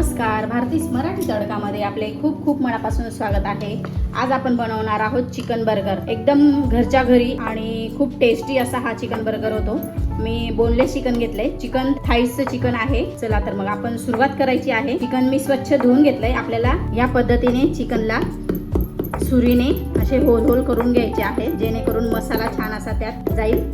नमस्कार, भारतीस मराठी तडकामध्ये आपले खूप खूप मनापासून स्वागत आहे। आज आपण बनवणार आहोत चिकन बर्गर। एकदम घरच्या घरी आणि खूप टेस्टी असा हा चिकन बर्गर होतो। मी बोनलेस चिकन घेतलंय, चिकन थाईसचं चिकन आहे। चला तर मग आपण सुरुवात करायची आहे। चिकन मी स्वच्छ धुवून घेतलंय। आपल्याला या पद्धतीने चिकनला सुरीने असे होल होल करून घ्यायचे आहे, जेणेकरून मसाला छान असा त्यात जाईल।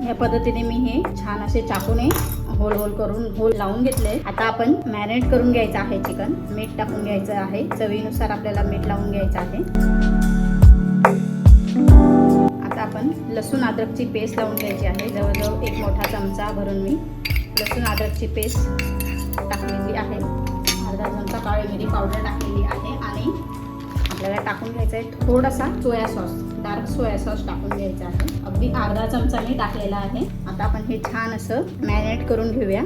या पद्धतीने मी हे छान असे चाकूने होल होल करून होल लावून घेतले। आता आपण मॅरिनेट करून घ्यायचं आहे चिकन। मीठ टाकून घ्यायचं आहे, चवीनुसार आपल्याला मीठ लावून घ्यायचं आहे। आता आपण लसूण अद्रकची पेस्ट लावून घ्यायची आहे। जवळजवळ एक मोठा चमचा भरून मी लसूण अद्रकची पेस्ट टाकलेली आहे। अर्धा चमचा काळी मिरी पावडर टाकलेली आहे आणि आपल्याला टाकून घ्यायचा आहे थोडासा soya sauce, dark soya sauce टाकून घ्यायचा आहे। अगदी अर्धा चमचा मी टाकलेला आहे। आता आपण हे छान असं मॅरिनेट करून घेऊया,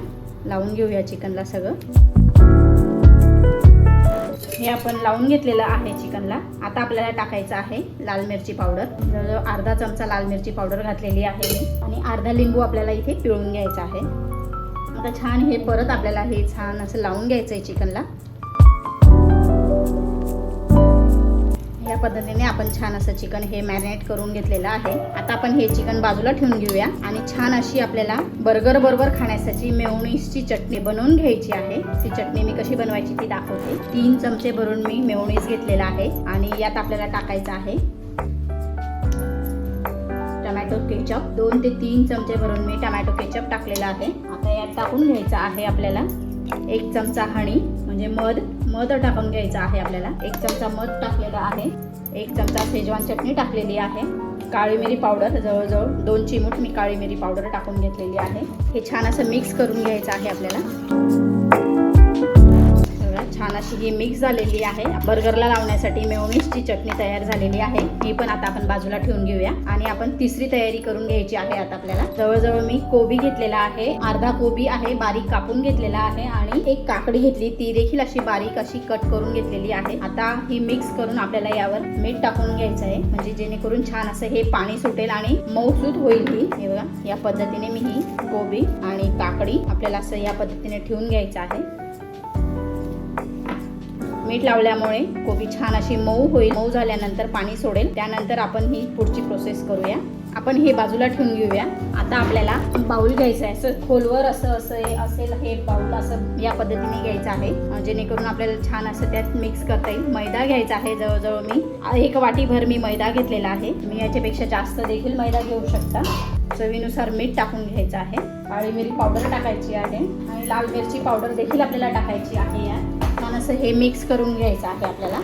लावून घेऊया चिकनला सगळं। हे आपण लावून घेतलेलं आहे चिकनला। आता आपल्याला टाकायचं आहे लाल मिरची पावडर। जवळजवळ अर्धा चमचा लाल मिरची पावडर घातलेली आहे मी आणि अर्धा लिंबू आपल्याला इथे पिळून घ्यायचा आहे। आता छान हे परत आपल्याला हे छान असं लावून घ्यायचं आहे चिकनला। या पद्धतीने आपण छान असं चिकन हे मॅरिनेट करून घेतलेलं आहे। आता आपण हे चिकन बाजूला ठेवून घेऊया आणि छान अशी आपल्याला बर्गर बरोबर खाण्यासाठी मेयोनीजची चटणी बनवून घ्यायची आहे। ती चटणी मी कशी बनवायची ती दाखवते। 3 चमचे भरून मी मेयोनीज घेतलेला आहे आणि यात आपल्याला टाकायचं आहे टोमॅटो केचप। 2 ते 3 चमचे भरून मी टोमॅटो केचप टाकलेला आहे। आता यात टाकून घ्यायचं आहे आपल्याला 1 चमचा हनी म्हणजे मध टाकून घ्यायचा आहे आपल्याला। 1 चमचा मध टाकलेला आहे। 1 चमचा शेजवान चटणी टाकलेली आहे। काळी मिरी पावडर जवळजवळ 2 चिमूट मी काळी मिरी पावडर टाकून घेतलेली आहे। हे छान असं मिक्स करून घ्यायचं आहे आपल्याला। छान अशी ही मिक्स झालेली आहे। बर्गरला लावण्यासाठी मेयोनीजची चटणी तयार झालेली आहे। ही पण आता आपण बाजूला ठेवून घेऊया आणि आपण तिसरी तयारी करून घ्यायची आहे। आता आपल्याला जवळजवळ मी कोबी घेतलेला आहे, अर्धा कोबी आहे बारीक कापून घेतलेला आहे आणि एक काकडी घेतली, ती देखील अशी बारीक अशी कट करून घेतलेली आहे। आता ही मिक्स करून आपल्याला यावर मीठ टाकून घ्यायचं आहे, म्हणजे जेणेकरून छान असं हे पाणी सुटेल आणि मऊसूत होईल। ही बघा या पद्धतीने मी ही कोबी आणि काकडी आपल्याला असं या पद्धतीने ठेवून घ्यायचं आहे। मीठ लावल्यामुळे कोबी छान अशी मऊ होईल। मऊ झाल्यानंतर पाणी सोडेल, त्यानंतर आपण ही पुढची प्रोसेस करूया। आपण हे बाजूला ठेवून घेऊया। आता आपल्याला बाउल घ्यायचं आहे, असं खोलवर असं असेल हे बाउल असं या पद्धतीने घ्यायचं आहे, जेणेकरून आपल्याला छान असं त्यात मिक्स करता येईल। मैदा घ्यायचा आहे, जवळजवळ मी 1 वाटीभर मी मैदा घेतलेला आहे। मी याच्यापेक्षा जास्त देखील मैदा घेऊ शकता। चवीनुसार मीठ टाकून घ्यायचं आहे, काळी मिरी पावडर टाकायची आहे आणि लाल मिरची पावडर देखील आपल्याला टाकायची आहे। छान असं हे मिक्स करून घ्यायचं आहे आपल्याला।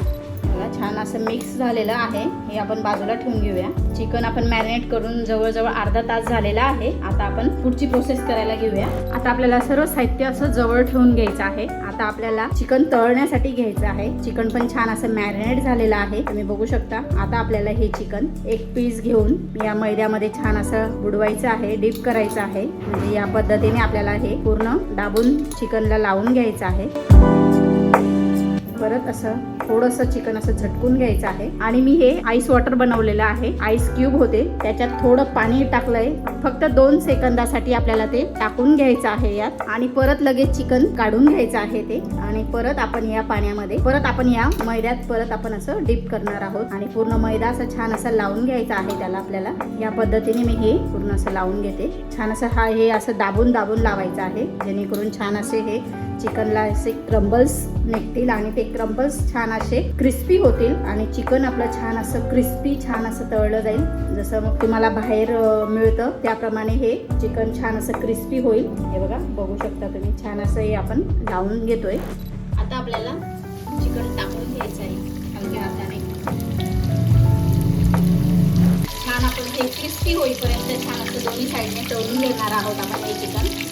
छान असं मिक्स झालेलं आहे, हे आपण बाजूला ठेवून घेऊया। चिकन आपण मॅरिनेट करून जवळजवळ अर्धा तास झालेला आहे। आता आपण पुढची प्रोसेस करायला घेऊया। आता आपल्याला सर्व साहित्य असं जवळ ठेवून घ्यायचं आहे। आता आपल्याला चिकन तळण्यासाठी घ्यायचं आहे। चिकन पण छान असं मॅरिनेट झालेलं आहे, तुम्ही बघू शकता। आता आपल्याला हे चिकन एक पीस घेऊन या मैद्यामध्ये छान असं बुडवायचं आहे, डीप करायचं आहे, म्हणजे या पद्धतीने आपल्याला हे पूर्ण दाबून चिकनला लावून घ्यायचं आहे। परत असं थोडंसं चिकन असं झटकून घ्यायचं आहे आणि मी हे आईस वॉटर बनवलेलं आहे, आईस क्यूब होते, त्याच्यात थोडं पाणी टाकलंय। फक्त 2 सेकंदासाठी आपल्याला ते टाकून घ्यायचं आहे यात आणि परत लगेच चिकन काढून घ्यायचं आहे ते आणि परत आपण या पाण्यामध्ये परत आपण या मैद्यात परत आपण असं डीप करणार आहोत आणि पूर्ण मैदा असं छान असं लावून घ्यायचा आहे त्याला। आपल्याला या पद्धतीने मी हे पूर्ण असं लावून घेते। छान असं हे असं दाबून लावायचं आहे, जेणेकरून छान असे हे चिकनला असे क्रम्बल्स निघतील आणि ते क्रम्बल्स छान असे क्रिस्पी होतील आणि चिकन आपलं छान असं क्रिस्पी छान असं तळलं जाईल। जसं मग तुम्हाला बाहेर मिळतं त्याप्रमाणे हे चिकन छान असं क्रिस्पी होईल। हे बघा बघू शकता तुम्ही, छान असं हे आपण लावून घेतोय। आता आपल्याला चिकन टाकून घ्यायचं आहे हलक्या हाताने। छान आपण हे क्रिस्पी होईपर्यंत छान असं दोन्ही साईडने तळून घेणार आहोत आपण हे चिकन।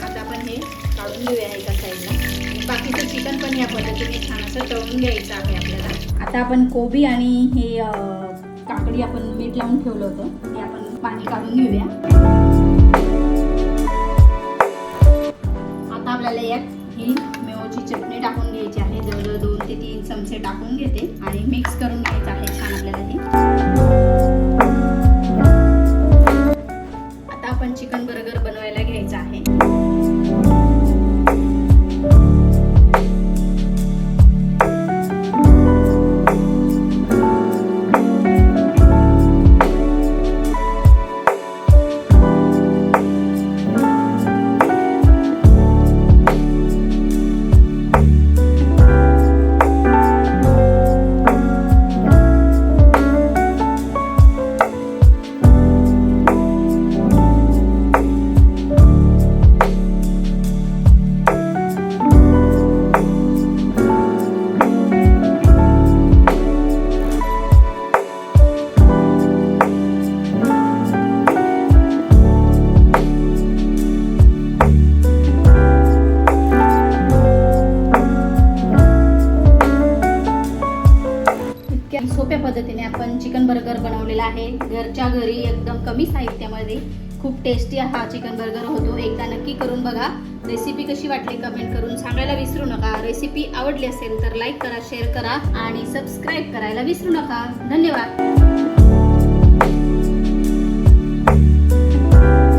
आता आपण हे काढून घेऊया एका साईडला। बाकीचं चिकन पण या पद्धतीने छान असं तळून घ्यायचं आहे आपल्याला। आता आपण कोबी आणि हे काकडी आपण मीठ लावून ठेवलं होतं, ते आपण पाणी काढून घेऊया। आता आपल्याला यात ही मेयोची चटणी टाकून घ्यायची आहे, जवळजवळ 2 ते 3 चमचे चमचे टाकून घेते आणि मिक्स करून घ्यायचं आहे छान आपल्याला हे. आता आपण चिकन बर्गर बनवायला घ्यायचं आहे. सोप्या पद्धतीने आपण चिकन बर्गर बनवलेला आहे. घरच्या घरी एकदम कमी साहित्यामध्ये खूप टेस्टी हा चिकन बर्गर होतो. एकदा नक्की करून बघा. रेसिपी कशी वाटली कमेंट करून सांगायला विसरू नका. रेसिपी आवडली असेल तर लाईक करा, शेअर करा आणि सबस्क्राईब करायला विसरू नका. धन्यवाद.